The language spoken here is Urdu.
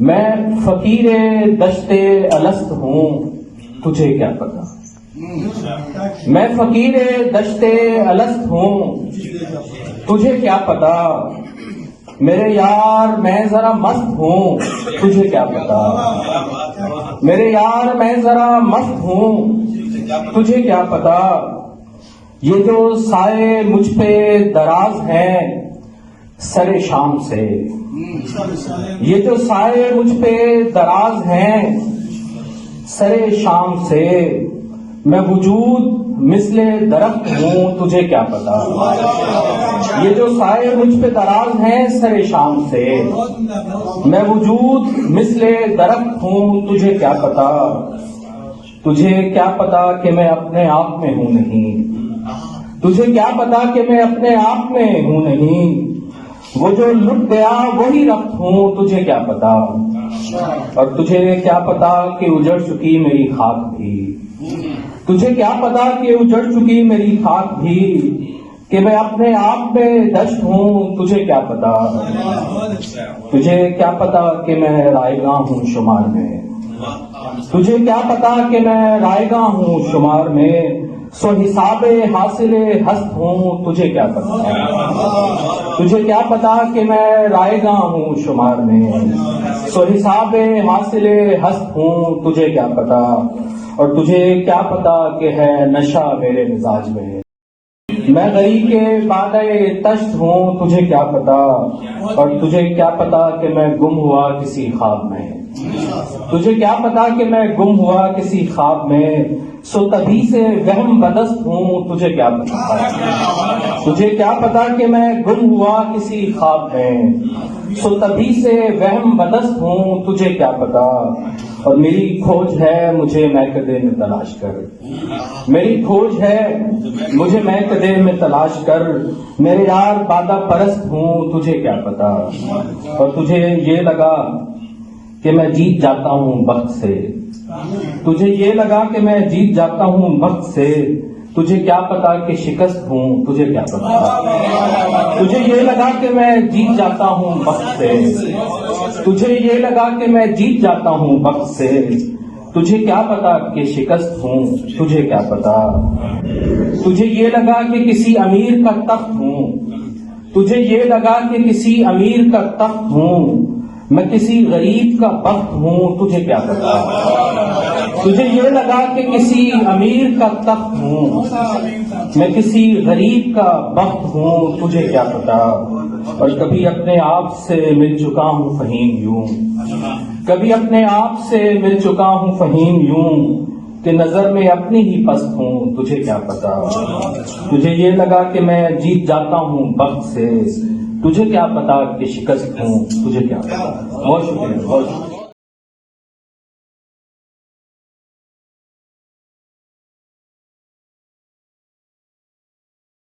میں فقیر دشت الست ہوں، تجھے کیا پتا؟ میں فقیر دشت الست ہوں، تجھے کیا پتا؟ میرے یار میں ذرا مست ہوں، تجھے کیا پتا؟ میرے یار میں ذرا مست ہوں، تجھے کیا پتا؟ یہ جو سائے مجھ پہ دراز ہیں سر شام سے، یہ جو سائے مجھ پہ دراز ہیں سر شام سے، میں وجود مثل درخت ہوں، تجھے کیا پتا؟ یہ جو سائے مجھ پہ دراز ہیں سر شام سے، میں وجود مثل درخت ہوں، تجھے کیا پتا؟ تجھے کیا پتا کہ میں اپنے آپ میں ہوں نہیں، تجھے کیا پتا کہ میں اپنے آپ میں ہوں نہیں، وہ جو لٹ گیا وہی رخت ہوں، تجھے کیا پتا؟ اور تجھے کیا پتا کہ اجڑ چکی میری خاک بھی، تجھے کیا پتا کہ اجڑ چکی میری خاک بھی، کہ میں اپنے آپ میں دشت ہوں، تجھے کیا پتا؟ تجھے کیا پتا کہ میں رائے گاہ ہوں شمار میں، تجھے کیا پتا کہ میں رائے گاہ ہوں شمار میں، سو حساب حاصل ہست ہوں، تجھے کیا پتا؟ تجھے کیا پتا کہ میں رائے گاہ ہوں شمار میں، سو حساب حاصل ہست ہوں، تجھے کیا پتا؟ اور تجھے کیا پتا کہ ہے نشہ میرے مزاج میں، میں غریب کے بادئ تشت ہوں، تجھے کیا پتا؟ اور تجھے کیا پتا کہ میں گم ہوا کسی خواب میں، تجھے کیا پتا کہ میں گم ہوا کسی خواب میں، سو تبھی سے وہم بدست ہوں، تجھے کیا پتا؟ تجھے کیا پتا کہ میں گم ہوا کسی خواب میں، سو تبھی سے وہم بدست ہوں، تجھے کیا پتا؟ اور میری کھوج ہے مجھے میکدے میں تلاش کر، میری کھوج ہے مجھے میکدے میں تلاش کر، میرے یار بادہ پرست ہوں، تجھے کیا پتا؟ اور تجھے یہ لگا کہ میں جیت جاتا ہوں وقت سے، تجھے یہ لگا کہ میں جیت جاتا ہوں وقت سے، تجھے کیا پتا کہ شکست ہوں، تجھے کیا پتا؟ تجھے یہ لگا کہ میں جیت جاتا ہوں وقت سے، تجھے یہ لگا کہ میں جیت جاتا ہوں وقت سے، تجھے کیا پتا کہ شکست ہوں، تجھے کیا پتا؟ تجھے یہ لگا کہ کسی امیر کا تخت ہوں، تجھے یہ لگا کہ کسی امیر کا تخت ہوں، میں کسی غریب کا بخت ہوں، تجھے کیا پتا؟ تجھے یہ لگا کہ کسی امیر کا تخت ہوں، میں کسی غریب کا بخت ہوں، تجھے کیا پتا؟ اور کبھی اپنے آپ سے مل چکا ہوں فہیم یوں، کبھی اپنے آپ سے مل چکا ہوں فہیم یوں، کہ نظر میں اپنی ہی پست ہوں، تجھے کیا پتا؟ تجھے یہ لگا کہ میں جیت جاتا ہوں وقت سے، تجھے کیا پتا کہ شکست ہوں، تجھے کیا پتا؟ بہت شکریہ، بہت شکریہ۔